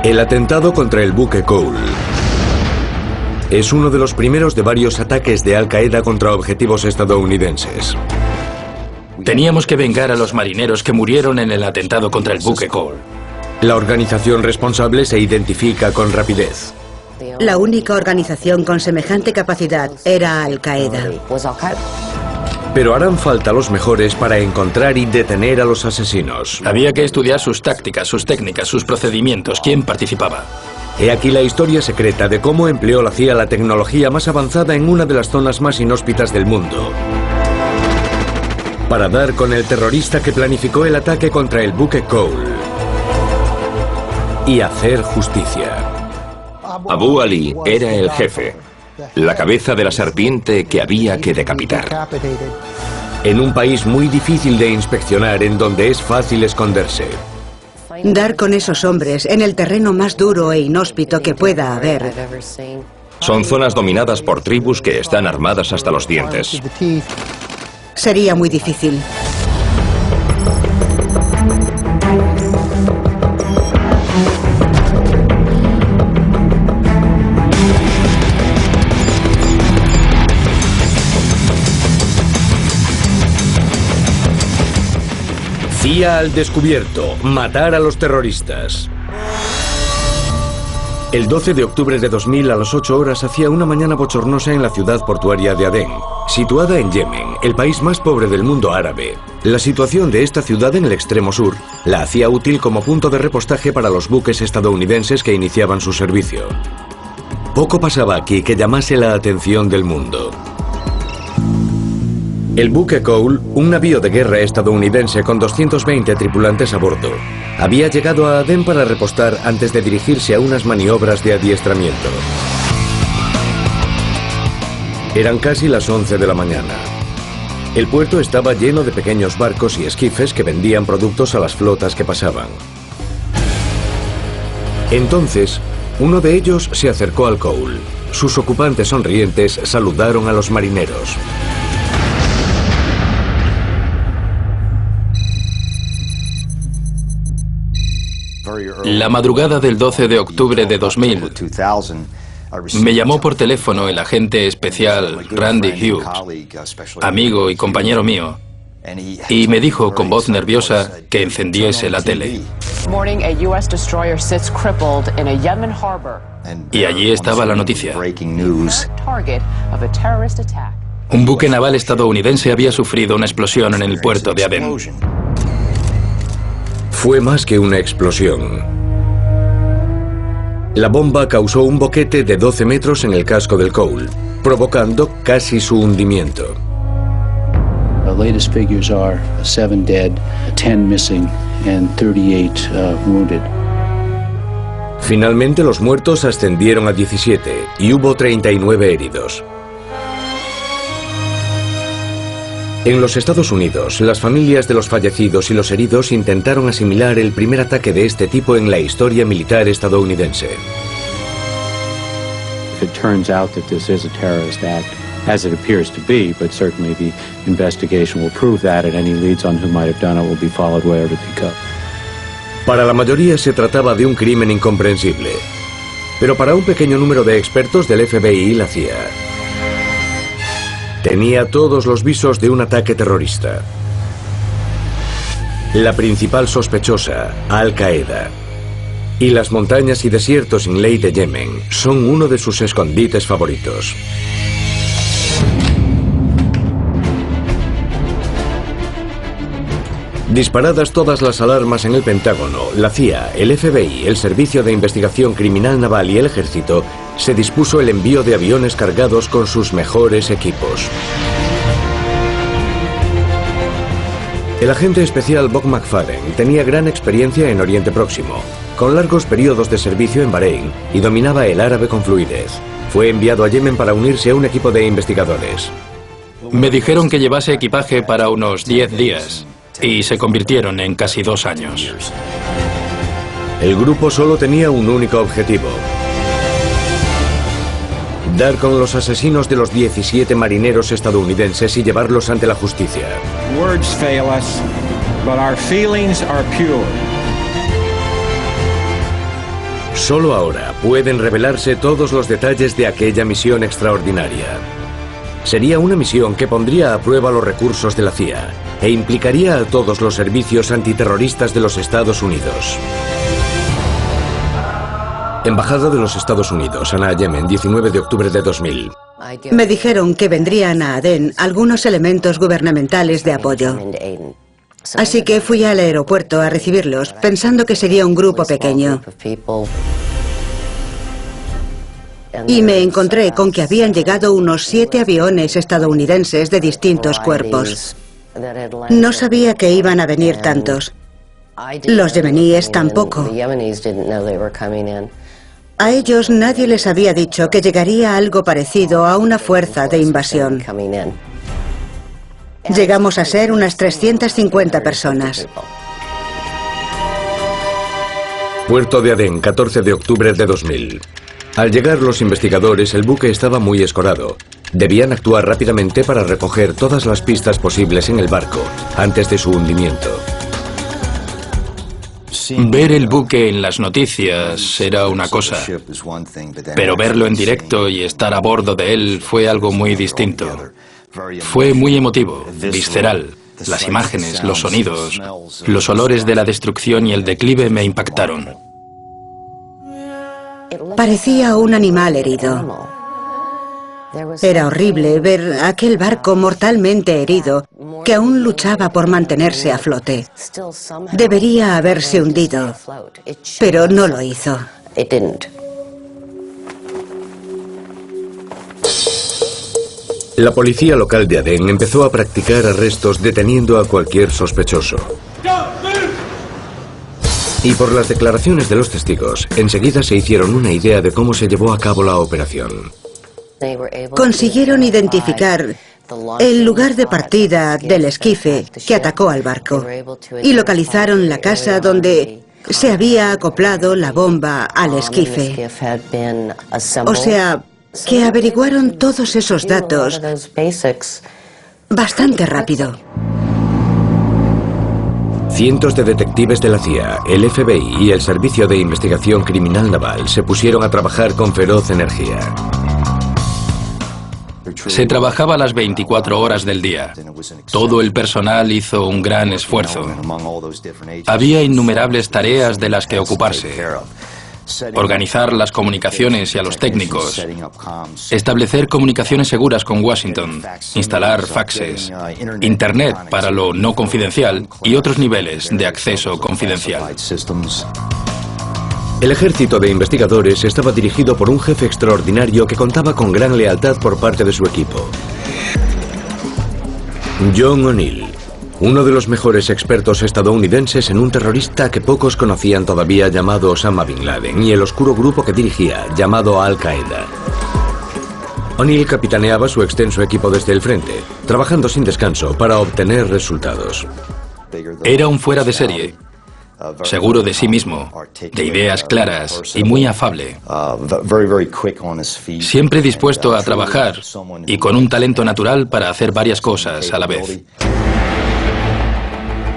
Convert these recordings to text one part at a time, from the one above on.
El atentado contra el buque Cole es uno de los primeros de varios ataques de Al Qaeda contra objetivos estadounidenses. Teníamos que vengar a los marineros que murieron en el atentado contra el buque Cole. La organización responsable se identifica con rapidez. La única organización con semejante capacidad era Al Qaeda. Pero harán falta los mejores para encontrar y detener a los asesinos. Había que estudiar sus tácticas, sus técnicas, sus procedimientos, quién participaba. He aquí la historia secreta de cómo empleó la CIA la tecnología más avanzada en una de las zonas más inhóspitas del mundo, para dar con el terrorista que planificó el ataque contra el buque Cole y hacer justicia. Abu Ali era el jefe, la cabeza de la serpiente que había que decapitar. En un país muy difícil de inspeccionar, en donde es fácil esconderse. Dar con esos hombres en el terreno más duro e inhóspito que pueda haber. Son zonas dominadas por tribus que están armadas hasta los dientes. Sería muy difícil. CIA al descubierto, matar a los terroristas. El 12 de octubre de 2000 a las 8 horas hacía una mañana bochornosa en la ciudad portuaria de Adén, situada en Yemen, el país más pobre del mundo árabe. La situación de esta ciudad en el extremo sur la hacía útil como punto de repostaje para los buques estadounidenses que iniciaban su servicio. Poco pasaba aquí que llamase la atención del mundo. El buque Cole, un navío de guerra estadounidense con 220 tripulantes a bordo, había llegado a Adén para repostar antes de dirigirse a unas maniobras de adiestramiento. Eran casi las 11 de la mañana. El puerto estaba lleno de pequeños barcos y esquifes que vendían productos a las flotas que pasaban. Entonces, uno de ellos se acercó al Cole. Sus ocupantes sonrientes saludaron a los marineros. La madrugada del 12 de octubre de 2000, me llamó por teléfono el agente especial Randy Hughes, amigo y compañero mío, y me dijo con voz nerviosa que encendiese la tele. Y allí estaba la noticia. Un buque naval estadounidense había sufrido una explosión en el puerto de Adén. Fue más que una explosión. La bomba causó un boquete de 12 metros en el casco del Cole, provocando casi su hundimiento. The latest figures are 7 dead, 10 missing and 38 wounded. Finalmente los muertos ascendieron a 17 y hubo 39 heridos. En los Estados Unidos, las familias de los fallecidos y los heridos intentaron asimilar el primer ataque de este tipo en la historia militar estadounidense. If it turns out that this is a terrorist act, as it appears to be, but certainly the investigation will prove that, and any leads on who might have done it will be followed wherever they go. Para la mayoría se trataba de un crimen incomprensible, pero para un pequeño número de expertos del FBI y la CIA, tenía todos los visos de un ataque terrorista. La principal sospechosa, Al Qaeda. Y las montañas y desiertos sin ley de Yemen son uno de sus escondites favoritos. Disparadas todas las alarmas en el Pentágono, la CIA, el FBI, el Servicio de Investigación Criminal Naval y el Ejército se dispuso el envío de aviones cargados con sus mejores equipos. El agente especial Bob McFadden tenía gran experiencia en Oriente Próximo, con largos periodos de servicio en Bahrein y dominaba el árabe con fluidez. Fue enviado a Yemen para unirse a un equipo de investigadores. Me dijeron que llevase equipaje para unos 10 días. Y se convirtieron en casi 2 años. El grupo solo tenía un único objetivo: dar con los asesinos de los 17 marineros estadounidenses y llevarlos ante la justicia. Words fail us, but our feelings are pure. Solo ahora pueden revelarse todos los detalles de aquella misión extraordinaria. Sería una misión que pondría a prueba los recursos de la CIA e implicaría a todos los servicios antiterroristas de los Estados Unidos. Embajada de los Estados Unidos, Sanaa, Yemen, 19 de octubre de 2000. Me dijeron que vendrían a Adén algunos elementos gubernamentales de apoyo. Así que fui al aeropuerto a recibirlos, pensando que sería un grupo pequeño. Y me encontré con que habían llegado unos 7 aviones estadounidenses de distintos cuerpos. No sabía que iban a venir tantos. Los yemeníes tampoco. A ellos nadie les había dicho que llegaría algo parecido a una fuerza de invasión. Llegamos a ser unas 350 personas. Puerto de Adén, 14 de octubre de 2000. Al llegar los investigadores, el buque estaba muy escorado. Debían actuar rápidamente para recoger todas las pistas posibles en el barco, antes de su hundimiento. Ver el buque en las noticias era una cosa, pero verlo en directo y estar a bordo de él fue algo muy distinto. Fue muy emotivo, visceral. Las imágenes, los sonidos, los olores de la destrucción y el declive me impactaron. Parecía un animal herido. Era horrible ver aquel barco mortalmente herido que aún luchaba por mantenerse a flote. Debería haberse hundido, pero no lo hizo. La policía local de Adén empezó a practicar arrestos deteniendo a cualquier sospechoso. Y por las declaraciones de los testigos, enseguida se hicieron una idea de cómo se llevó a cabo la operación. Consiguieron identificar el lugar de partida del esquife que atacó al barco y localizaron la casa donde se había acoplado la bomba al esquife. O sea, que averiguaron todos esos datos bastante rápido. Cientos de detectives de la CIA, el FBI y el Servicio de Investigación Criminal Naval se pusieron a trabajar con feroz energía. Se trabajaba las 24 horas del día. Todo el personal hizo un gran esfuerzo. Había innumerables tareas de las que ocuparse. Organizar las comunicaciones y a los técnicos, establecer comunicaciones seguras con Washington, instalar faxes, Internet para lo no confidencial y otros niveles de acceso confidencial. El ejército de investigadores estaba dirigido por un jefe extraordinario que contaba con gran lealtad por parte de su equipo. John O'Neill, uno de los mejores expertos estadounidenses en un terrorista que pocos conocían todavía llamado Osama Bin Laden y el oscuro grupo que dirigía llamado Al-Qaeda. O'Neill capitaneaba su extenso equipo desde el frente, trabajando sin descanso para obtener resultados. Era un fuera de serie, seguro de sí mismo, de ideas claras y muy afable. Siempre dispuesto a trabajar y con un talento natural para hacer varias cosas a la vez.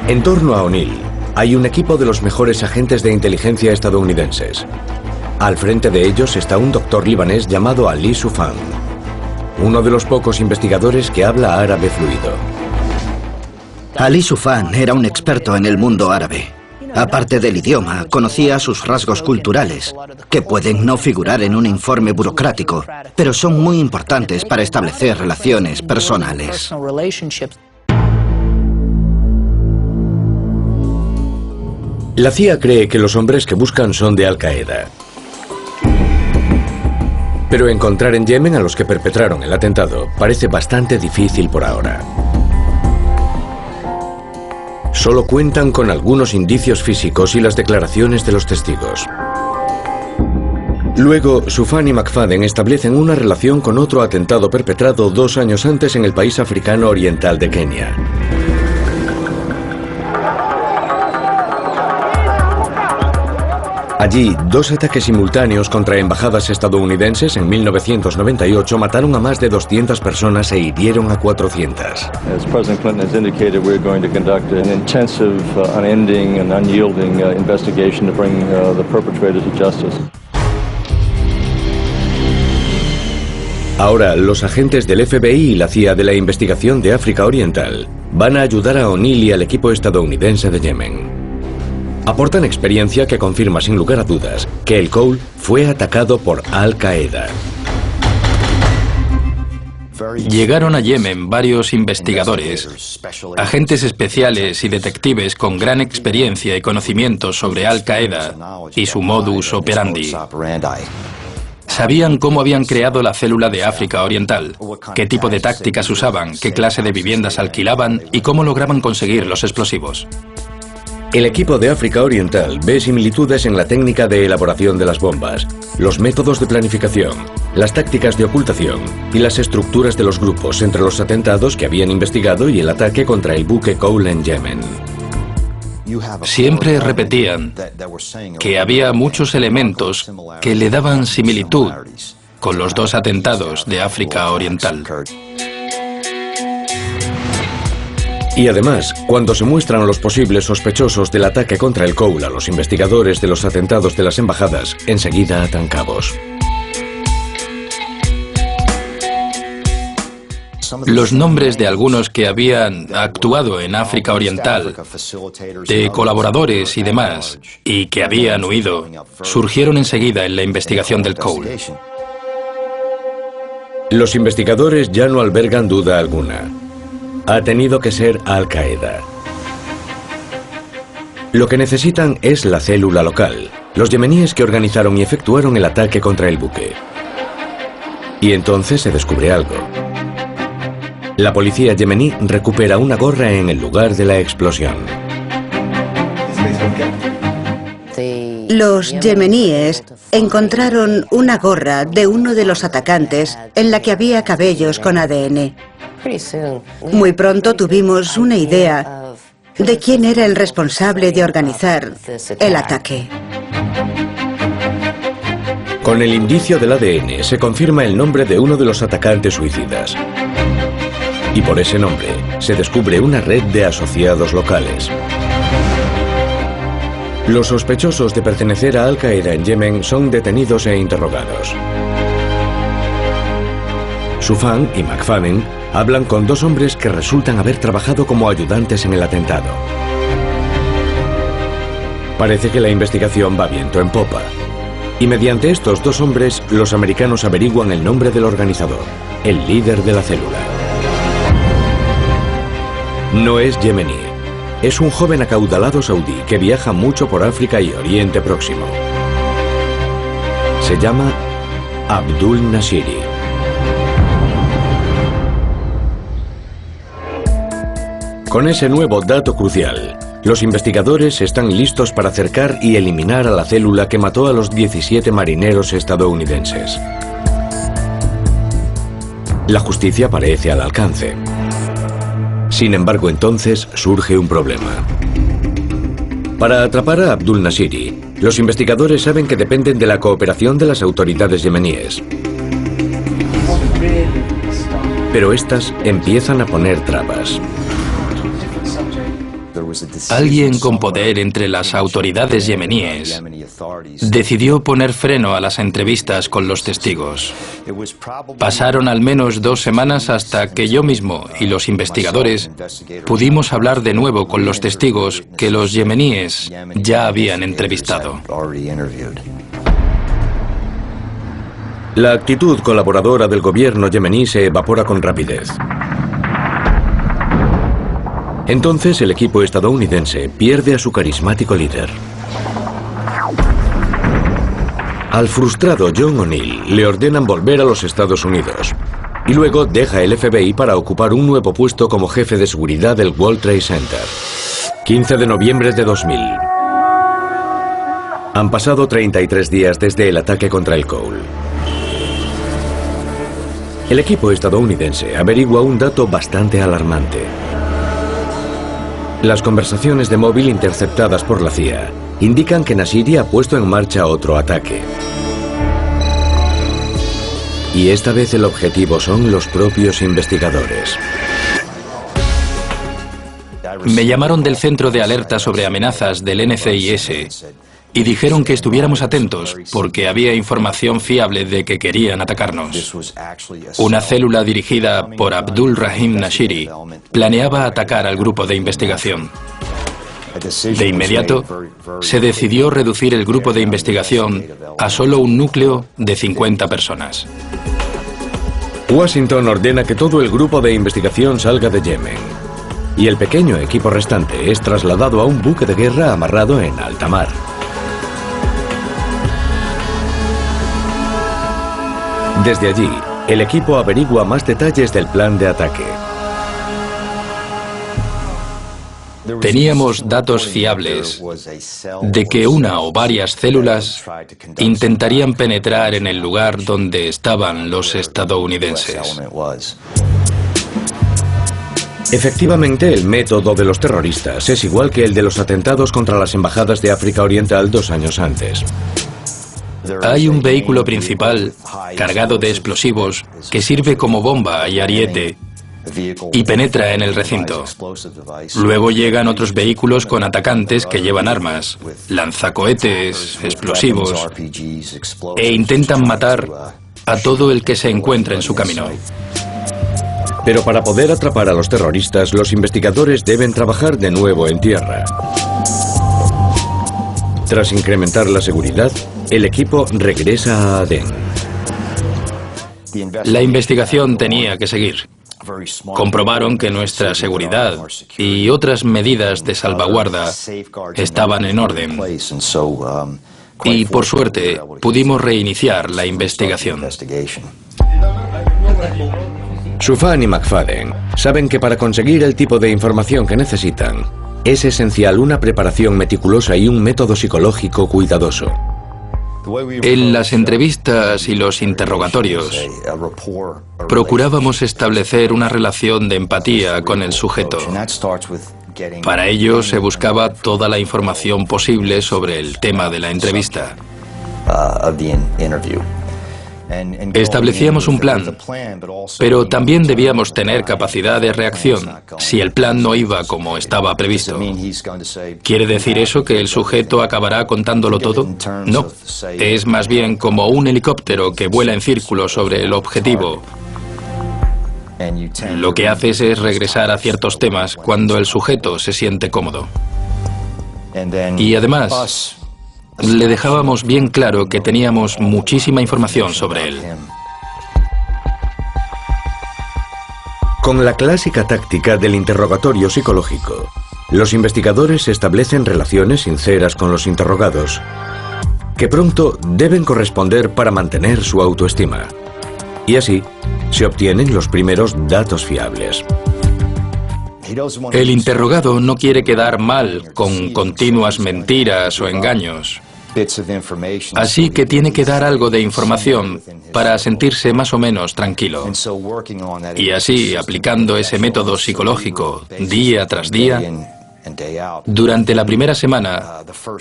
En torno a O'Neill hay un equipo de los mejores agentes de inteligencia estadounidenses. Al frente de ellos está un doctor libanés llamado Ali Soufan, uno de los pocos investigadores que habla árabe fluido. Ali Soufan era un experto en el mundo árabe. Aparte del idioma, conocía sus rasgos culturales, que pueden no figurar en un informe burocrático, pero son muy importantes para establecer relaciones personales. La CIA cree que los hombres que buscan son de Al-Qaeda. Pero encontrar en Yemen a los que perpetraron el atentado parece bastante difícil por ahora. Solo cuentan con algunos indicios físicos y las declaraciones de los testigos. Luego, Soufan y McFadden establecen una relación con otro atentado perpetrado 2 años antes en el país africano oriental de Kenia. Allí, 2 ataques simultáneos contra embajadas estadounidenses en 1998 mataron a más de 200 personas e hirieron a 400. As President Clinton has indicated, we're going to conduct an intensive, unending and unyielding investigation to bring the perpetrators to justice. Ahora, los agentes del FBI y la CIA de la investigación de África Oriental van a ayudar a O'Neill y al equipo estadounidense de Yemen. Aportan experiencia que confirma sin lugar a dudas que el Cole fue atacado por Al-Qaeda. Llegaron a Yemen varios investigadores, agentes especiales y detectives con gran experiencia y conocimientos sobre Al-Qaeda y su modus operandi. Sabían cómo habían creado la célula de África Oriental, qué tipo de tácticas usaban, qué clase de viviendas alquilaban y cómo lograban conseguir los explosivos. El equipo de África Oriental ve similitudes en la técnica de elaboración de las bombas, los métodos de planificación, las tácticas de ocultación y las estructuras de los grupos entre los atentados que habían investigado y el ataque contra el buque Cole en Yemen. Siempre repetían que había muchos elementos que le daban similitud con los 2 atentados de África Oriental. Y además, cuando se muestran los posibles sospechosos del ataque contra el Cole a los investigadores de los atentados de las embajadas, enseguida atan cabos. Los nombres de algunos que habían actuado en África Oriental, de colaboradores y demás, y que habían huido, surgieron enseguida en la investigación del Cole. Los investigadores ya no albergan duda alguna. Ha tenido que ser Al-Qaeda. Lo que necesitan es la célula local, los yemeníes que organizaron y efectuaron el ataque contra el buque. Y entonces se descubre algo. La policía yemení recupera una gorra en el lugar de la explosión. Los yemeníes encontraron una gorra de uno de los atacantes en la que había cabellos con ADN. Muy pronto tuvimos una idea de quién era el responsable de organizar el ataque. Con el indicio del ADN se confirma el nombre de uno de los atacantes suicidas. Y por ese nombre se descubre una red de asociados locales. Los sospechosos de pertenecer a Al-Qaeda en Yemen son detenidos e interrogados. Sufan y McFadden hablan con 2 hombres que resultan haber trabajado como ayudantes en el atentado. Parece que la investigación va viento en popa. Y mediante estos 2 hombres, los americanos averiguan el nombre del organizador, el líder de la célula. No es yemení. Es un joven acaudalado saudí que viaja mucho por África y Oriente Próximo. Se llama Abdul Nashiri. Con ese nuevo dato crucial, los investigadores están listos para cercar y eliminar a la célula que mató a los 17 marineros estadounidenses. La justicia parece al alcance. Sin embargo, entonces surge un problema. Para atrapar a Abdul Nashiri, los investigadores saben que dependen de la cooperación de las autoridades yemeníes. Pero estas empiezan a poner trabas. Alguien con poder entre las autoridades yemeníes decidió poner freno a las entrevistas con los testigos. Pasaron al menos 2 semanas hasta que yo mismo y los investigadores pudimos hablar de nuevo con los testigos que los yemeníes ya habían entrevistado. La actitud colaboradora del gobierno yemení se evapora con rapidez. Entonces el equipo estadounidense pierde a su carismático líder. Al frustrado John O'Neill le ordenan volver a los Estados Unidos y luego deja el FBI para ocupar un nuevo puesto como jefe de seguridad del World Trade Center. 15 de noviembre de 2000. Han pasado 33 días desde el ataque contra el Cole. El equipo estadounidense averigua un dato bastante alarmante. Las conversaciones de móvil interceptadas por la CIA indican que Nashiri ha puesto en marcha otro ataque. Y esta vez el objetivo son los propios investigadores. Me llamaron del centro de alerta sobre amenazas del NCIS y dijeron que estuviéramos atentos porque había información fiable de que querían atacarnos. Una célula dirigida por Abdul Rahim Nashiri planeaba atacar al grupo de investigación. De inmediato, se decidió reducir el grupo de investigación a solo un núcleo de 50 personas. Washington ordena que todo el grupo de investigación salga de Yemen y el pequeño equipo restante es trasladado a un buque de guerra amarrado en alta mar. Desde allí, el equipo averigua más detalles del plan de ataque. Teníamos datos fiables de que una o varias células intentarían penetrar en el lugar donde estaban los estadounidenses. Efectivamente, el método de los terroristas es igual que el de los atentados contra las embajadas de África Oriental 2 años antes. Hay un vehículo principal cargado de explosivos que sirve como bomba y ariete y penetra en el recinto. Luego llegan otros vehículos con atacantes que llevan armas, lanzacohetes, explosivos e intentan matar a todo el que se encuentre en su camino. Pero para poder atrapar a los terroristas, los investigadores deben trabajar de nuevo en tierra. Tras incrementar la seguridad, el equipo regresa a Adén. La investigación tenía que seguir. Comprobaron que nuestra seguridad y otras medidas de salvaguarda estaban en orden. Y por suerte, pudimos reiniciar la investigación. Soufan y McFadden saben que para conseguir el tipo de información que necesitan, es esencial una preparación meticulosa y un método psicológico cuidadoso. En las entrevistas y los interrogatorios, procurábamos establecer una relación de empatía con el sujeto. Para ello se buscaba toda la información posible sobre el tema de la entrevista. Establecíamos un plan, pero también debíamos tener capacidad de reacción si el plan no iba como estaba previsto. ¿Quiere decir eso que el sujeto acabará contándolo todo? No, es más bien como un helicóptero que vuela en círculo sobre el objetivo. Lo que haces es regresar a ciertos temas cuando el sujeto se siente cómodo. Y además, le dejábamos bien claro que teníamos muchísima información sobre él. Con la clásica táctica del interrogatorio psicológico, los investigadores establecen relaciones sinceras con los interrogados, que pronto deben corresponder para mantener su autoestima. Y así, se obtienen los primeros datos fiables. El interrogado no quiere quedar mal con continuas mentiras o engaños. Así que tiene que dar algo de información para sentirse más o menos tranquilo. Y así, aplicando ese método psicológico día tras día, durante la primera semana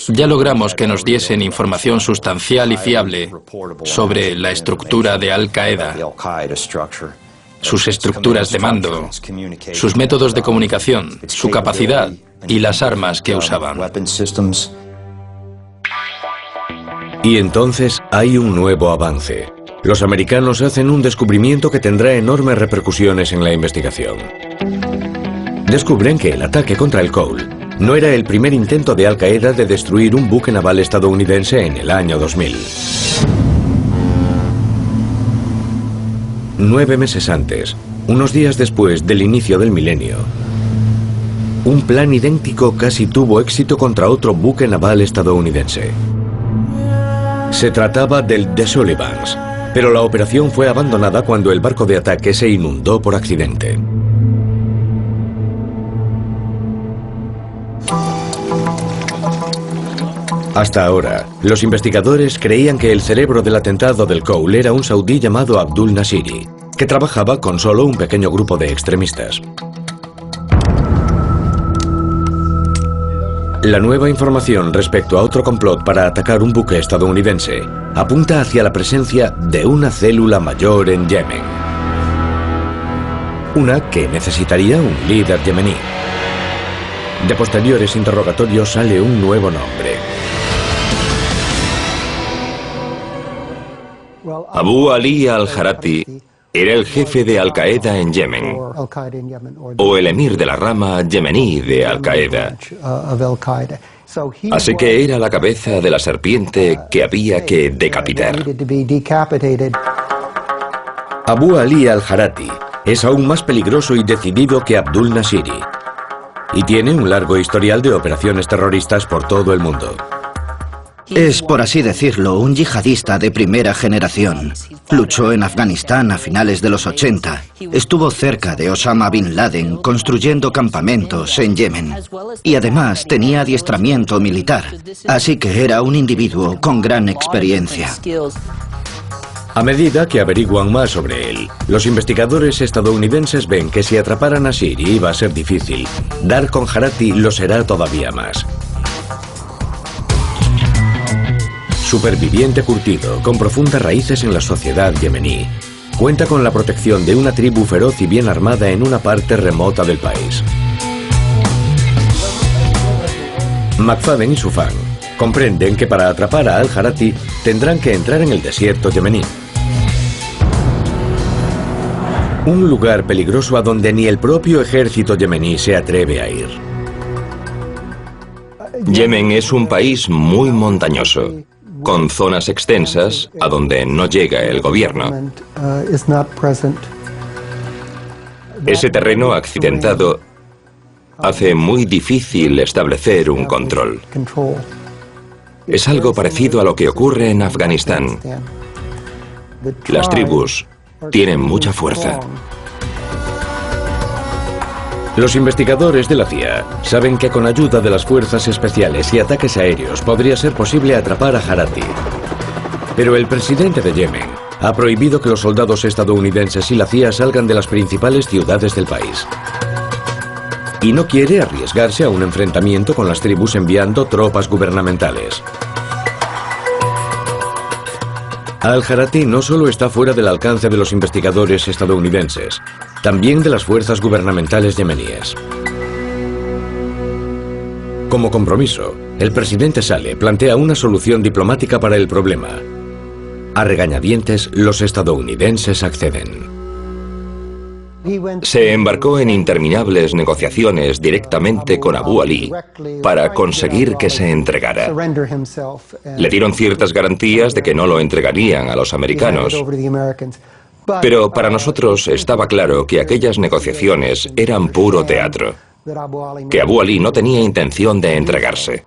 ya logramos que nos diesen información sustancial y fiable sobre la estructura de Al-Qaeda, sus estructuras de mando, sus métodos de comunicación, su capacidad y las armas que usaban. Y entonces hay un nuevo avance. Los americanos hacen un descubrimiento que tendrá enormes repercusiones en la investigación. Descubren que el ataque contra el Cole no era el primer intento de Al-Qaeda de destruir un buque naval estadounidense en el año 2000. 9 meses antes, unos días después del inicio del milenio, un plan idéntico casi tuvo éxito contra otro buque naval estadounidense. Se trataba del The Sullivans, pero la operación fue abandonada cuando el barco de ataque se inundó por accidente. Hasta ahora, los investigadores creían que el cerebro del atentado del Cole era un saudí llamado Abdul Nashiri, que trabajaba con solo un pequeño grupo de extremistas. La nueva información respecto a otro complot para atacar un buque estadounidense apunta hacia la presencia de una célula mayor en Yemen. Una que necesitaría un líder yemení. De posteriores interrogatorios sale un nuevo nombre. Abu Ali al-Jarati era el jefe de Al-Qaeda en Yemen, o el emir de la rama yemení de Al-Qaeda. Así que era la cabeza de la serpiente que había que decapitar. Abu Ali al-Jarati es aún más peligroso y decidido que Abdul Nasiri, y tiene un largo historial de operaciones terroristas por todo el mundo. Es, por así decirlo, un yihadista de primera generación. Luchó en Afganistán a finales de los 80. Estuvo cerca de Osama Bin Laden construyendo campamentos en Yemen. Y además tenía adiestramiento militar. Así que era un individuo con gran experiencia. A medida que averiguan más sobre él, los investigadores estadounidenses ven que si atrapar a Nasiri iba a ser difícil, dar con Jarati lo será todavía más. Superviviente curtido, con profundas raíces en la sociedad yemení, cuenta con la protección de una tribu feroz y bien armada en una parte remota del país. McFadden y Sufan comprenden que para atrapar a al-Jarati tendrán que entrar en el desierto yemení. Un lugar peligroso a donde ni el propio ejército yemení se atreve a ir. Yemen es un país muy montañoso, con zonas extensas a donde no llega el gobierno. Ese terreno accidentado hace muy difícil establecer un control. Es algo parecido a lo que ocurre en Afganistán. Las tribus tienen mucha fuerza. Los investigadores de la CIA saben que con ayuda de las fuerzas especiales y ataques aéreos podría ser posible atrapar a Jarati. Pero el presidente de Yemen ha prohibido que los soldados estadounidenses y la CIA salgan de las principales ciudades del país. Y no quiere arriesgarse a un enfrentamiento con las tribus enviando tropas gubernamentales. Al-Jarati no solo está fuera del alcance de los investigadores estadounidenses, también de las fuerzas gubernamentales yemeníes. Como compromiso, el presidente Saleh plantea una solución diplomática para el problema. A regañadientes, los estadounidenses acceden. Se embarcó en interminables negociaciones directamente con Abu Ali para conseguir que se entregara. Le dieron ciertas garantías de que no lo entregarían a los americanos. Pero para nosotros estaba claro que aquellas negociaciones eran puro teatro, que Abu Ali no tenía intención de entregarse.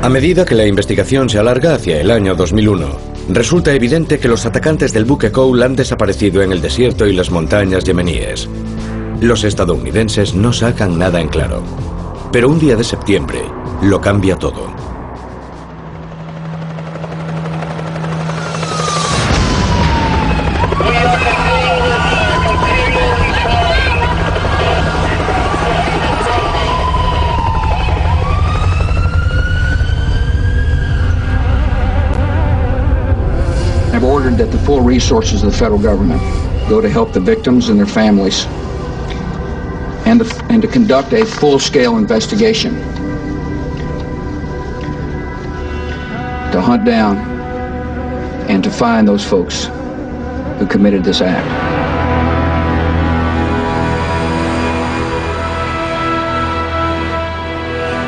A medida que la investigación se alarga hacia el año 2001, resulta evidente que los atacantes del buque Cole han desaparecido en el desierto y las montañas yemeníes. Los estadounidenses no sacan nada en claro. Pero un día de septiembre lo cambia todo. I've ordered that the full resources of the federal government go to help the victims and their families and to conduct a full-scale investigation to hunt down and to find those folks who committed this act.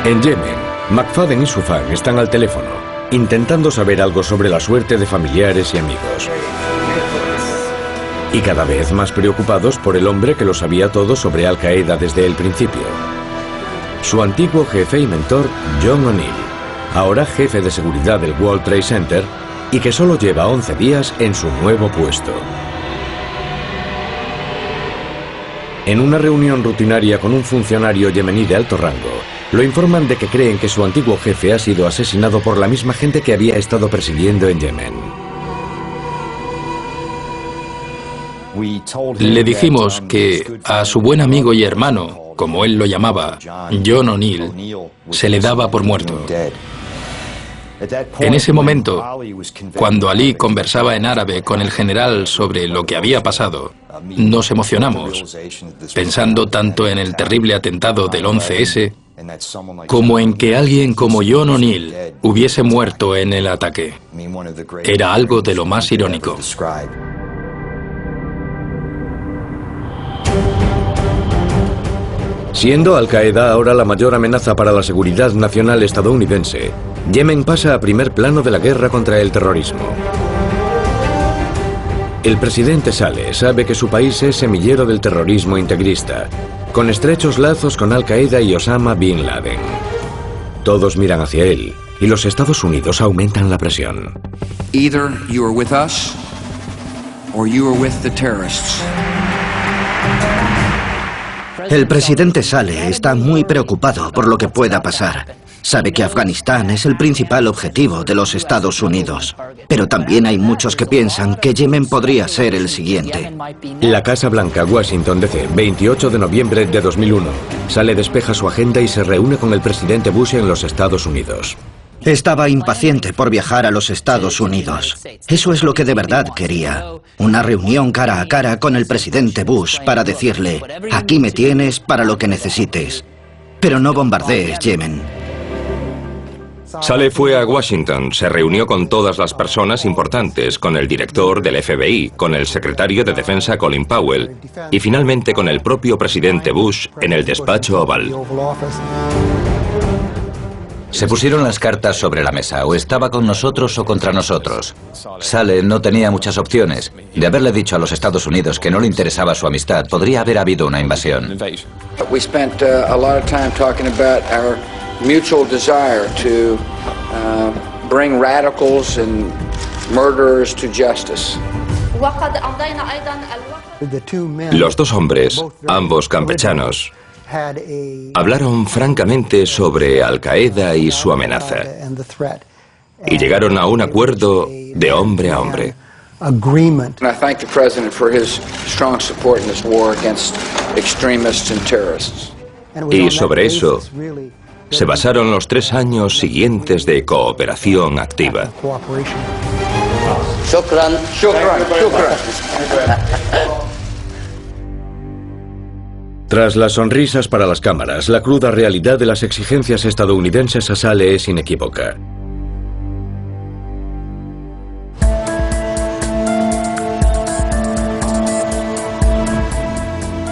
En Yemen, McFadden y Sufan están al teléfono, intentando saber algo sobre la suerte de familiares y amigos. Y cada vez más preocupados por el hombre que lo sabía todo sobre Al-Qaeda desde el principio. Su antiguo jefe y mentor, John O'Neill, ahora jefe de seguridad del World Trade Center y que solo lleva 11 días en su nuevo puesto. En una reunión rutinaria con un funcionario yemení de alto rango, lo informan de que creen que su antiguo jefe ha sido asesinado por la misma gente que había estado persiguiendo en Yemen. Le dijimos que a su buen amigo y hermano, como él lo llamaba, John O'Neill, se le daba por muerto. En ese momento, cuando Ali conversaba en árabe con el general sobre lo que había pasado, nos emocionamos, pensando tanto en el terrible atentado del 11S como en que alguien como John O'Neill hubiese muerto en el ataque. Era algo de lo más irónico. Siendo Al-Qaeda ahora la mayor amenaza para la seguridad nacional estadounidense, Yemen pasa a primer plano de la guerra contra el terrorismo. El presidente Saleh sabe que su país es semillero del terrorismo integrista, con estrechos lazos con Al-Qaeda y Osama Bin Laden. Todos miran hacia él, y los Estados Unidos aumentan la presión. Either you are with us or you are with the terrorists. El presidente Saleh está muy preocupado por lo que pueda pasar. Sabe que Afganistán es el principal objetivo de los Estados Unidos. Pero también hay muchos que piensan que Yemen podría ser el siguiente. La Casa Blanca, Washington, D.C., 28 de noviembre de 2001. Saleh despeja su agenda y se reúne con el presidente Bush en los Estados Unidos. Estaba impaciente por viajar a los Estados Unidos. Eso es lo que de verdad quería. Una reunión cara a cara con el presidente Bush para decirle: aquí me tienes para lo que necesites. Pero no bombardees Yemen. Saleh fue a Washington, se reunió con todas las personas importantes, con el director del FBI, con el secretario de Defensa Colin Powell y finalmente con el propio presidente Bush en el despacho Oval. Se pusieron las cartas sobre la mesa, o estaba con nosotros o contra nosotros. Saleh no tenía muchas opciones. De haberle dicho a los Estados Unidos que no le interesaba su amistad, podría haber habido una invasión. We spent a lot of time talking about our mutual desire to bring radicals and murderers to justice. Los dos hombres, ambos campechanos, hablaron francamente sobre Al-Qaeda y su amenaza y llegaron a un acuerdo de hombre a hombre. And I thank the President for his strong support in this war against extremists and terrorists. Y sobre eso se basaron los 3 años siguientes de cooperación activa. Shukran, shukran, shukran. Tras las sonrisas para las cámaras, la cruda realidad de las exigencias estadounidenses a Saleh es inequívoca.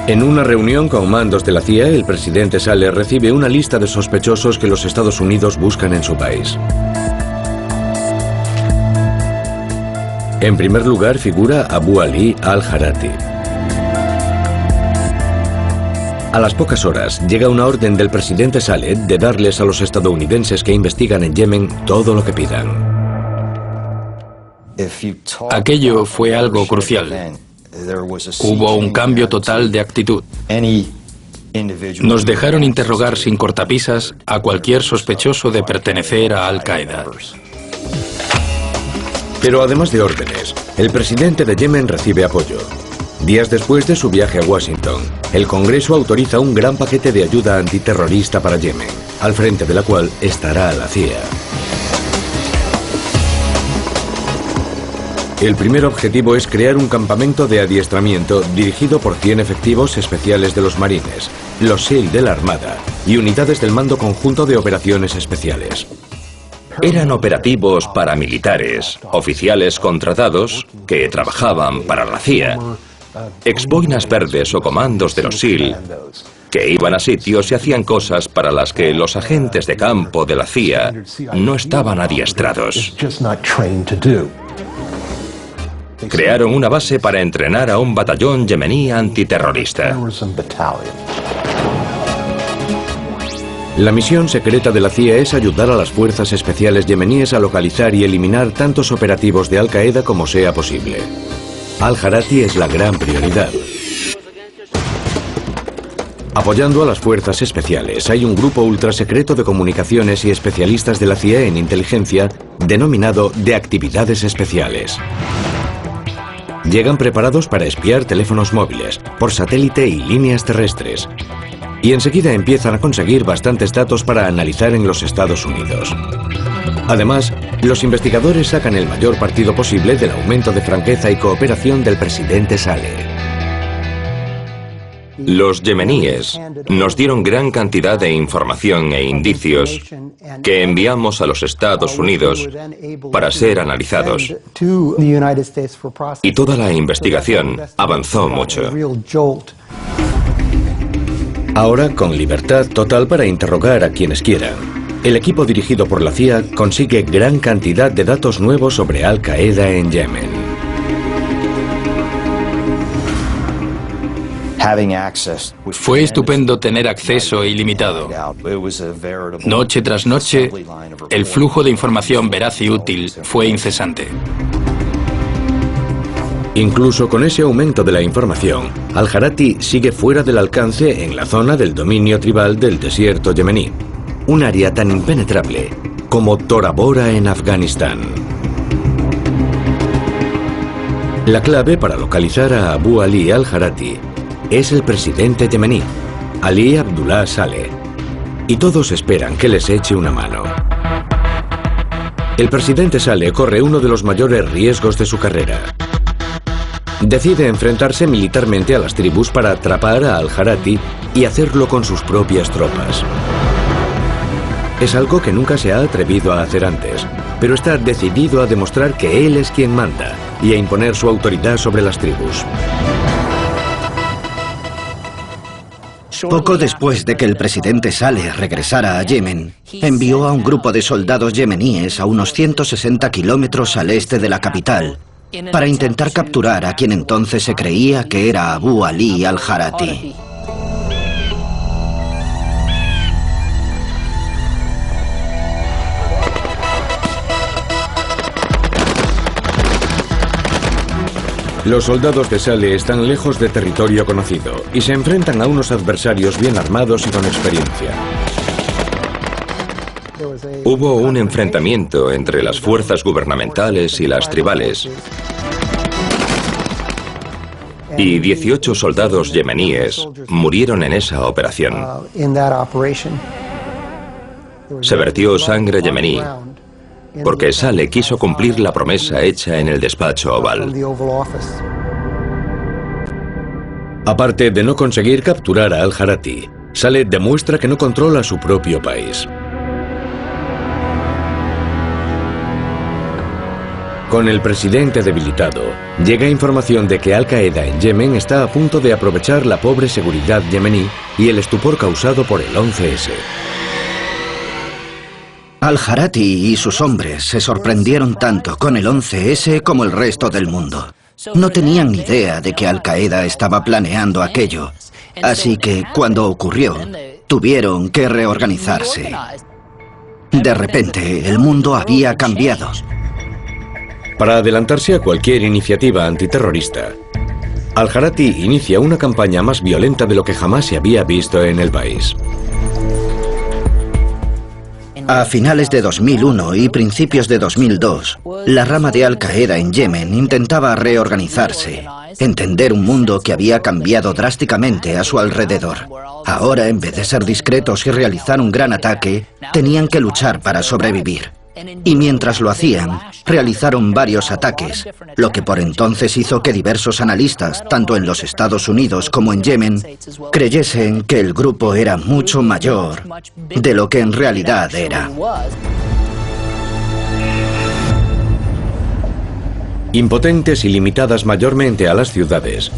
En una reunión con mandos de la CIA, el presidente Saleh recibe una lista de sospechosos que los Estados Unidos buscan en su país. En primer lugar figura Abu Ali al-Harati. A las pocas horas llega una orden del presidente Saleh de darles a los estadounidenses que investigan en Yemen todo lo que pidan. Aquello fue algo crucial. Hubo un cambio total de actitud. Nos dejaron interrogar sin cortapisas a cualquier sospechoso de pertenecer a Al-Qaeda. Pero además de órdenes, el presidente de Yemen recibe apoyo. Días después de su viaje a Washington, el Congreso autoriza un gran paquete de ayuda antiterrorista para Yemen, al frente de la cual estará la CIA. El primer objetivo es crear un campamento de adiestramiento dirigido por 100 efectivos especiales de los marines, los SEAL de la Armada y unidades del Mando Conjunto de Operaciones Especiales. Eran operativos paramilitares, oficiales contratados que trabajaban para la CIA, exboinas verdes o comandos de los SEAL, que iban a sitios y hacían cosas para las que los agentes de campo de la CIA no estaban adiestrados. Crearon una base para entrenar a un batallón yemení antiterrorista. La misión secreta de la CIA es ayudar a las fuerzas especiales yemeníes a localizar y eliminar tantos operativos de Al-Qaeda como sea posible. Al-Harati es la gran prioridad. Apoyando a las fuerzas especiales, hay un grupo ultrasecreto de comunicaciones y especialistas de la CIA en inteligencia denominado de actividades especiales. Llegan preparados para espiar teléfonos móviles, por satélite y líneas terrestres. y enseguida empiezan a conseguir bastantes datos para analizar en los Estados Unidos. Además, los investigadores sacan el mayor partido posible del aumento de franqueza y cooperación del presidente Saleh. Los yemeníes nos dieron gran cantidad de información e indicios que enviamos a los Estados Unidos para ser analizados. Y toda la investigación avanzó mucho. Ahora, con libertad total para interrogar a quienes quieran, el equipo dirigido por la CIA consigue gran cantidad de datos nuevos sobre Al Qaeda en Yemen. Fue estupendo tener acceso ilimitado. Noche tras noche, el flujo de información veraz y útil fue incesante. Incluso con ese aumento de la información, Al-Harati sigue fuera del alcance en la zona del dominio tribal del desierto yemení, un área tan impenetrable como Tora Bora en Afganistán. La clave para localizar a Abu Ali Al-Harati es el presidente yemení, Ali Abdullah Saleh, y todos esperan que les eche una mano. El presidente Saleh corre uno de los mayores riesgos de su carrera. Decide enfrentarse militarmente a las tribus para atrapar a Al-Harati y hacerlo con sus propias tropas. Es algo que nunca se ha atrevido a hacer antes, pero está decidido a demostrar que él es quien manda y a imponer su autoridad sobre las tribus. Poco después de que el presidente Saleh regresara a Yemen, envió a un grupo de soldados yemeníes a unos 160 kilómetros al este de la capital para intentar capturar a quien entonces se creía que era Abu Ali Al-Harati. Los soldados de Saleh están lejos de territorio conocido y se enfrentan a unos adversarios bien armados y con experiencia. Hubo un enfrentamiento entre las fuerzas gubernamentales y las tribales. Y 18 soldados yemeníes murieron en esa operación. Se vertió sangre yemení porque Saleh quiso cumplir la promesa hecha en el despacho oval. Aparte de no conseguir capturar a Al-Harati, Saleh demuestra que no controla su propio país. Con el presidente debilitado, llega información de que Al-Qaeda en Yemen está a punto de aprovechar la pobre seguridad yemení y el estupor causado por el 11S. Al-Harati y sus hombres se sorprendieron tanto con el 11S como el resto del mundo. No tenían ni idea de que Al-Qaeda estaba planeando aquello, así que cuando ocurrió, tuvieron que reorganizarse. De repente, el mundo había cambiado. Para adelantarse a cualquier iniciativa antiterrorista, Al-Harati inicia una campaña más violenta de lo que jamás se había visto en el país. A finales de 2001 y principios de 2002, la rama de Al-Qaeda en Yemen intentaba reorganizarse, entender un mundo que había cambiado drásticamente a su alrededor. Ahora, en vez de ser discretos y realizar un gran ataque, tenían que luchar para sobrevivir. Y mientras lo hacían, realizaron varios ataques, lo que por entonces hizo que diversos analistas, tanto en los Estados Unidos como en Yemen, creyesen que el grupo era mucho mayor de lo que en realidad era. Impotentes y limitadas mayormente a las ciudades,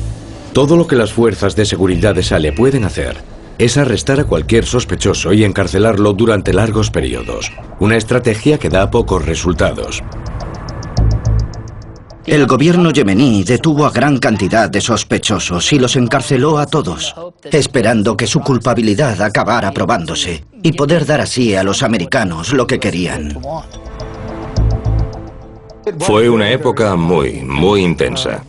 todo lo que las fuerzas de seguridad de Saleh pueden hacer es arrestar a cualquier sospechoso y encarcelarlo durante largos periodos, una estrategia que da pocos resultados. El gobierno yemení detuvo a gran cantidad de sospechosos y los encarceló a todos, esperando que su culpabilidad acabara probándose y poder dar así a los americanos lo que querían. Fue una época muy intensa.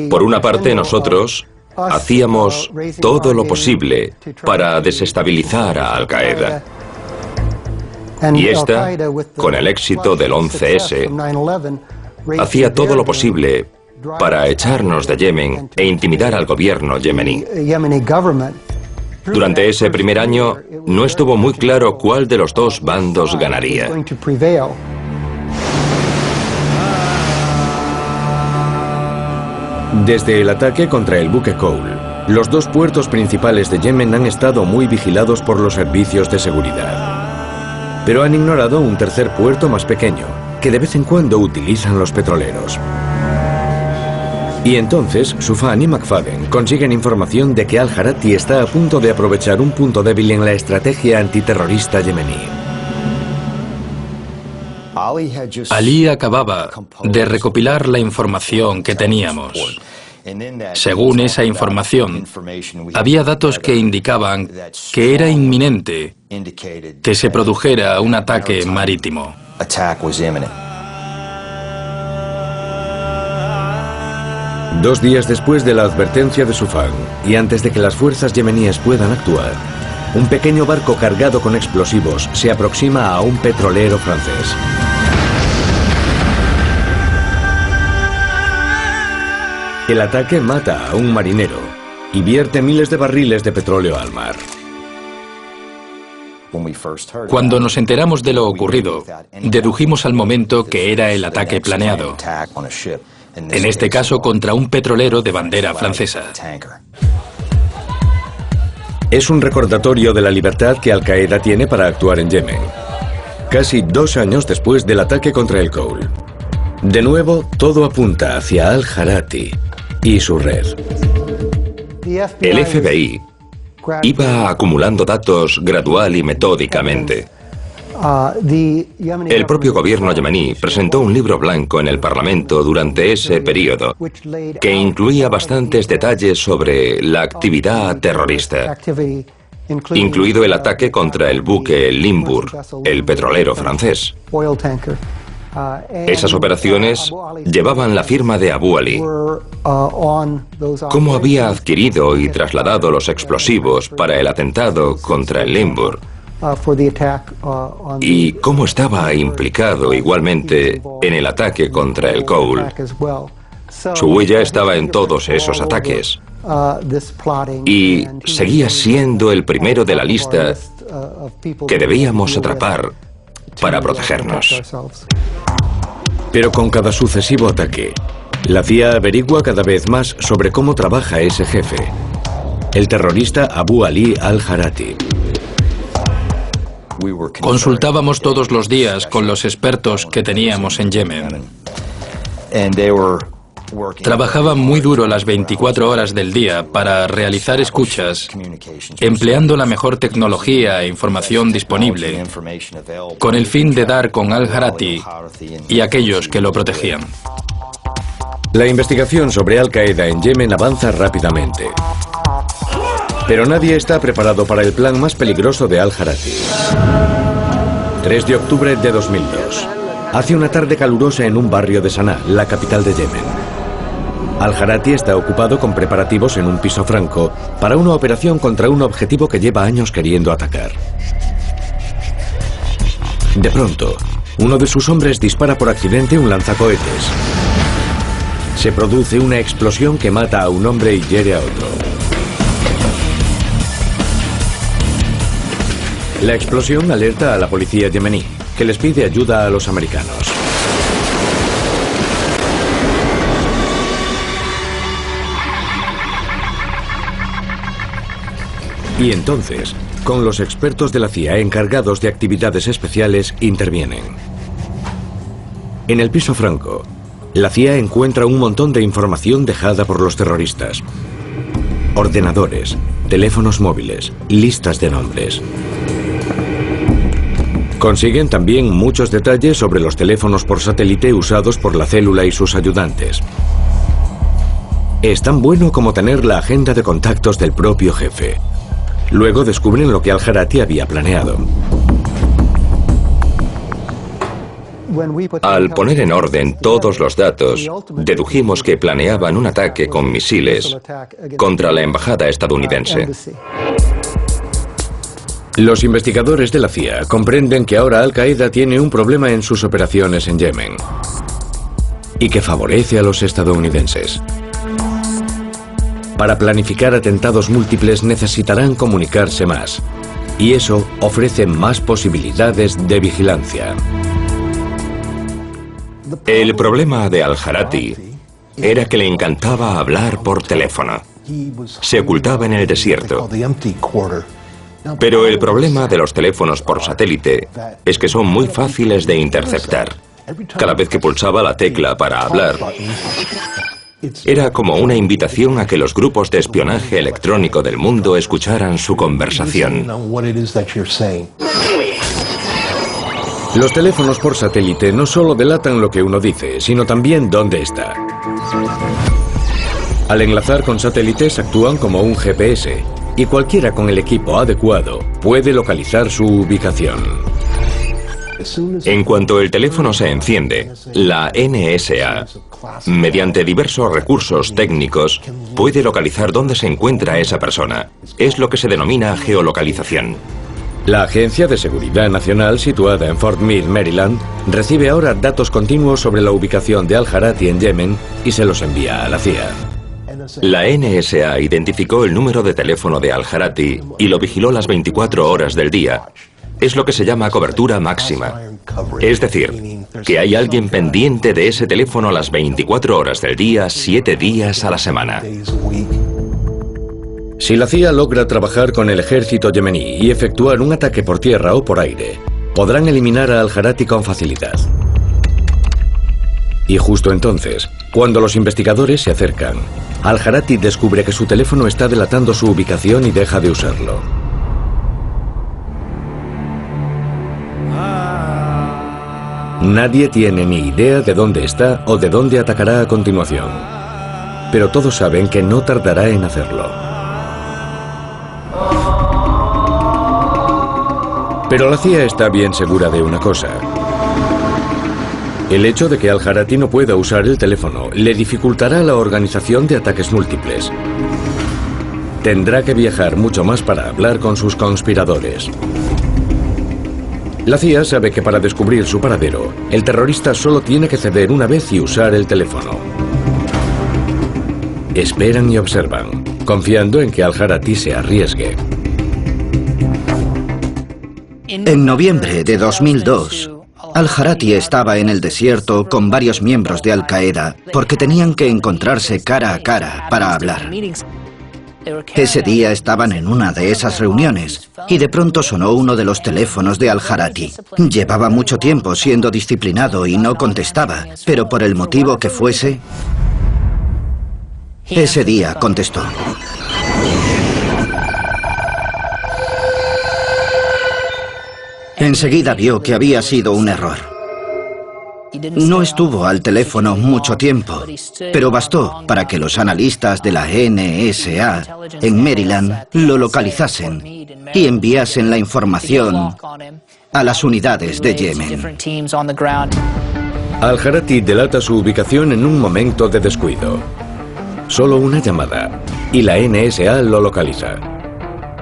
Por una parte, nosotros hacíamos todo lo posible para desestabilizar a Al-Qaeda. Y esta, con el éxito del 11S, hacía todo lo posible para echarnos de Yemen e intimidar al gobierno yemení. Durante ese primer año, no estuvo muy claro cuál de los dos bandos ganaría. Desde el ataque contra el buque Cole, los dos puertos principales de Yemen han estado muy vigilados por los servicios de seguridad. Pero han ignorado un tercer puerto más pequeño, que de vez en cuando utilizan los petroleros. Y entonces, Soufan y McFadden consiguen información de que al-Harati está a punto de aprovechar un punto débil en la estrategia antiterrorista yemení. Ali acababa de recopilar la información que teníamos. Según esa información, había datos que indicaban que era inminente que se produjera un ataque marítimo. 2 días después de la advertencia de Soufan y antes de que las fuerzas yemeníes puedan actuar, un pequeño barco cargado con explosivos se aproxima a un petrolero francés. El ataque mata a un marinero y vierte miles de barriles de petróleo al mar. Cuando nos enteramos de lo ocurrido, dedujimos al momento que era el ataque planeado. En este caso contra un petrolero de bandera francesa. Es un recordatorio de la libertad que Al-Qaeda tiene para actuar en Yemen. Casi 2 años después del ataque contra el Cole. De nuevo, todo apunta hacia Al-Harati y su red. El FBI iba acumulando datos gradual y metódicamente. El propio gobierno yemení presentó un libro blanco en el Parlamento durante ese periodo que incluía bastantes detalles sobre la actividad terrorista, incluido el ataque contra el buque Limburg, el petrolero francés. Esas operaciones llevaban la firma de Abu Ali. ¿Cómo había adquirido y trasladado los explosivos para el atentado contra el Limburg? ¿Y cómo estaba implicado igualmente en el ataque contra el Cole? Su huella estaba en todos esos ataques. Y seguía siendo el primero de la lista que debíamos atrapar para protegernos. Pero con cada sucesivo ataque, la CIA averigua cada vez más sobre cómo trabaja ese jefe, el terrorista Abu Ali al-Harati. Consultábamos todos los días con los expertos que teníamos en Yemen. Trabajaban muy duro las 24 horas del día para realizar escuchas, empleando la mejor tecnología e información disponible, con el fin de dar con al-Harati y aquellos que lo protegían. La investigación sobre Al-Qaeda en Yemen avanza rápidamente. Pero nadie está preparado para el plan más peligroso de Al-Harati. 3 de octubre de 2002. Hace una tarde calurosa en un barrio de Saná, la capital de Yemen. Al-Harati está ocupado con preparativos en un piso franco para una operación contra un objetivo que lleva años queriendo atacar. De pronto, uno de sus hombres dispara por accidente un lanzacohetes. Se produce una explosión que mata a un hombre y hiere a otro. La explosión alerta a la policía yemení, que les pide ayuda a los americanos. Y entonces, con los expertos de la CIA encargados de actividades especiales, intervienen. En el piso franco, la CIA encuentra un montón de información dejada por los terroristas. Ordenadores, teléfonos móviles, listas de nombres. Consiguen también muchos detalles sobre los teléfonos por satélite usados por la célula y sus ayudantes. Es tan bueno como tener la agenda de contactos del propio jefe. Luego descubren lo que Al-Harati había planeado. Al poner en orden todos los datos, dedujimos que planeaban un ataque con misiles contra la embajada estadounidense. Los investigadores de la CIA comprenden que ahora Al-Qaeda tiene un problema en sus operaciones en Yemen. y que favorece a los estadounidenses. Para planificar atentados múltiples necesitarán comunicarse más, y eso ofrece más posibilidades de vigilancia. El problema de Al-Jarati era que le encantaba hablar por teléfono. Se ocultaba en el desierto. Pero el problema de los teléfonos por satélite es que son muy fáciles de interceptar. Cada vez que pulsaba la tecla para hablar, era como una invitación a que los grupos de espionaje electrónico del mundo escucharan su conversación. Los teléfonos por satélite no solo delatan lo que uno dice, sino también dónde está. Al enlazar con satélites actúan como un GPS, y cualquiera con el equipo adecuado puede localizar su ubicación. En cuanto el teléfono se enciende, la NSA, mediante diversos recursos técnicos, puede localizar dónde se encuentra esa persona. Es lo que se denomina geolocalización. La Agencia de Seguridad Nacional, situada en Fort Meade, Maryland, recibe ahora datos continuos sobre la ubicación de Al-Jarati en Yemen y se los envía a la CIA. La NSA identificó el número de teléfono de Al-Jarati y lo vigiló las 24 horas del día. Es lo que se llama cobertura máxima. Es decir, que hay alguien pendiente de ese teléfono las 24 horas del día, 7 días a la semana. Si la CIA logra trabajar con el ejército yemení y efectuar un ataque por tierra o por aire, podrán eliminar a Al-Jarati con facilidad. Y justo entonces, cuando los investigadores se acercan, Al-Jarati descubre que su teléfono está delatando su ubicación y deja de usarlo. Nadie tiene ni idea de dónde está o de dónde atacará a continuación. Pero todos saben que no tardará en hacerlo. Pero la CIA está bien segura de una cosa. El hecho de que Al-Jarati no pueda usar el teléfono le dificultará la organización de ataques múltiples. Tendrá que viajar mucho más para hablar con sus conspiradores. La CIA sabe que para descubrir su paradero, el terrorista solo tiene que ceder una vez y usar el teléfono. Esperan y observan, confiando en que Al-Jarati se arriesgue. En noviembre de 2002, Al-Jarati estaba en el desierto con varios miembros de Al-Qaeda porque tenían que encontrarse cara a cara para hablar. Ese día estaban en una de esas reuniones y de pronto sonó uno de los teléfonos de Al-Jarati. Llevaba mucho tiempo siendo disciplinado y no contestaba, pero por el motivo que fuese, ese día contestó. Enseguida vio que había sido un error. No estuvo al teléfono mucho tiempo, pero bastó para que los analistas de la NSA en Maryland lo localizasen y enviasen la información a las unidades de Yemen. Al-Jarati delata su ubicación en un momento de descuido. Solo una llamada y la NSA lo localiza.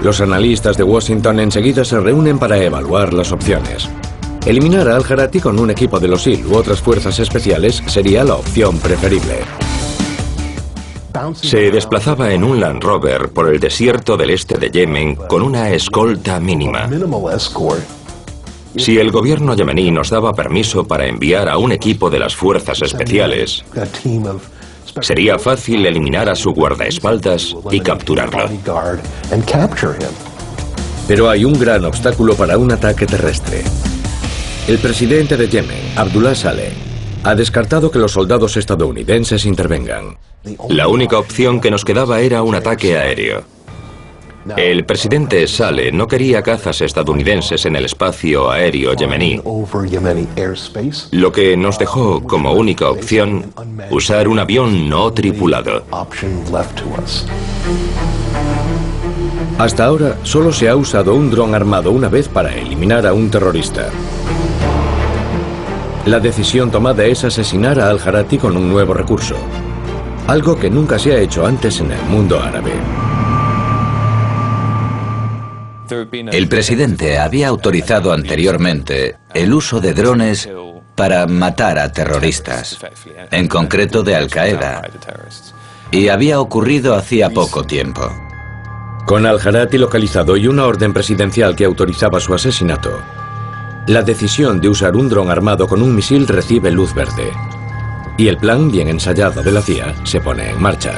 Los analistas de Washington enseguida se reúnen para evaluar las opciones. Eliminar a Al-Jarati con un equipo de los SEAL u otras fuerzas especiales sería la opción preferible. Se desplazaba en un Land Rover por el desierto del este de Yemen con una escolta mínima. Si el gobierno yemení nos daba permiso para enviar a un equipo de las fuerzas especiales, sería fácil eliminar a su guardaespaldas y capturarlo. Pero hay un gran obstáculo para un ataque terrestre. El presidente de Yemen, Abdullah Saleh, ha descartado que los soldados estadounidenses intervengan. La única opción que nos quedaba era un ataque aéreo. El presidente Saleh no quería cazas estadounidenses en el espacio aéreo yemení, lo que nos dejó como única opción usar un avión no tripulado. Hasta ahora solo se ha usado un dron armado una vez para eliminar a un terrorista. La decisión tomada es asesinar a Al-Jarati con un nuevo recurso, algo que nunca se ha hecho antes en el mundo árabe. El presidente había autorizado anteriormente el uso de drones para matar a terroristas, en concreto de Al-Qaeda, y había ocurrido hacía poco tiempo. Con Al-Jarati localizado y una orden presidencial que autorizaba su asesinato, la decisión de usar un dron armado con un misil recibe luz verde. Y el plan bien ensayado de la CIA se pone en marcha.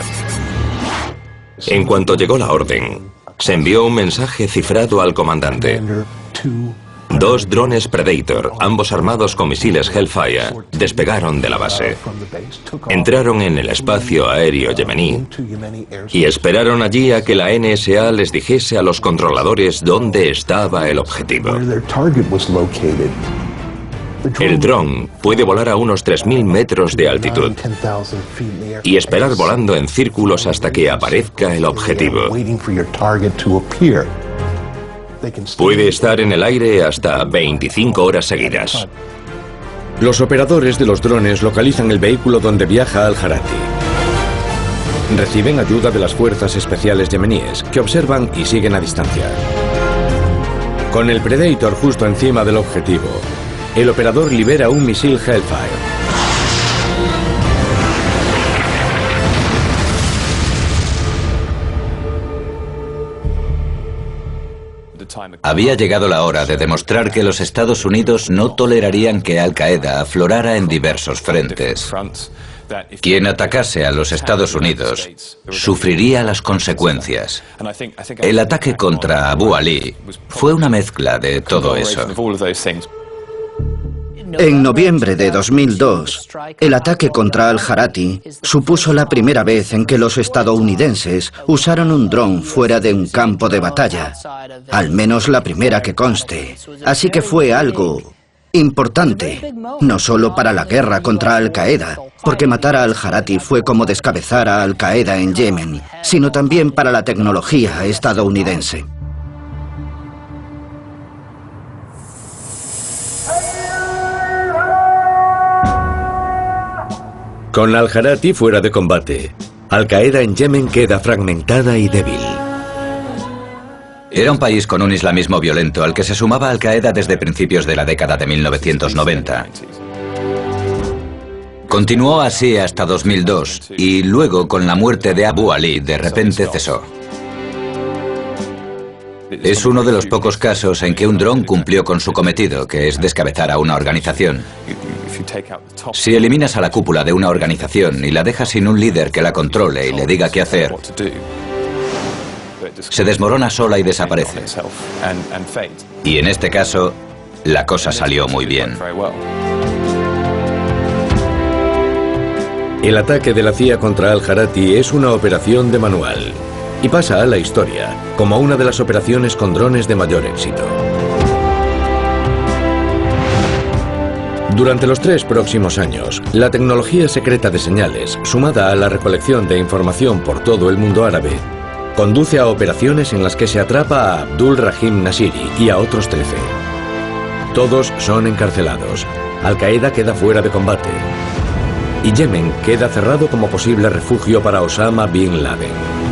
En cuanto llegó la orden, se envió un mensaje cifrado al comandante. 2 drones Predator, ambos armados con misiles Hellfire, despegaron de la base. Entraron en el espacio aéreo yemení y esperaron allí a que la NSA les dijese a los controladores dónde estaba el objetivo. El dron puede volar a unos 3.000 metros de altitud y esperar volando en círculos hasta que aparezca el objetivo. Puede estar en el aire hasta 25 horas seguidas. Los operadores de los drones localizan el vehículo donde viaja Al-Jarati. Reciben ayuda de las fuerzas especiales yemeníes, que observan y siguen a distancia. Con el Predator justo encima del objetivo, el operador libera un misil Hellfire. Había llegado la hora de demostrar que los Estados Unidos no tolerarían que Al-Qaeda aflorara en diversos frentes. Quien atacase a los Estados Unidos sufriría las consecuencias. El ataque contra Abu Ali fue una mezcla de todo eso. En noviembre de 2002, el ataque contra Al-Jarati supuso la primera vez en que los estadounidenses usaron un dron fuera de un campo de batalla, al menos la primera que conste. Así que fue algo importante, no solo para la guerra contra Al-Qaeda, porque matar a Al-Jarati fue como descabezar a Al-Qaeda en Yemen, sino también para la tecnología estadounidense. Con Al-Jarati fuera de combate, Al-Qaeda en Yemen queda fragmentada y débil. Era un país con un islamismo violento al que se sumaba Al-Qaeda desde principios de la década de 1990. Continuó así hasta 2002 y luego, con la muerte de Abu Ali, de repente cesó. Es uno de los pocos casos en que un dron cumplió con su cometido, que es descabezar a una organización. Si eliminas a la cúpula de una organización y la dejas sin un líder que la controle y le diga qué hacer, se desmorona sola y desaparece. Y en este caso, la cosa salió muy bien. El ataque de la CIA contra Al-Jarati es una operación de manual y pasa a la historia como una de las operaciones con drones de mayor éxito. Durante los 3 próximos años, la tecnología secreta de señales, sumada a la recolección de información por todo el mundo árabe, conduce a operaciones en las que se atrapa a Abdul Rahim Nasiri y a otros 13. Todos son encarcelados. Al-Qaeda queda fuera de combate. Y Yemen queda cerrado como posible refugio para Osama Bin Laden.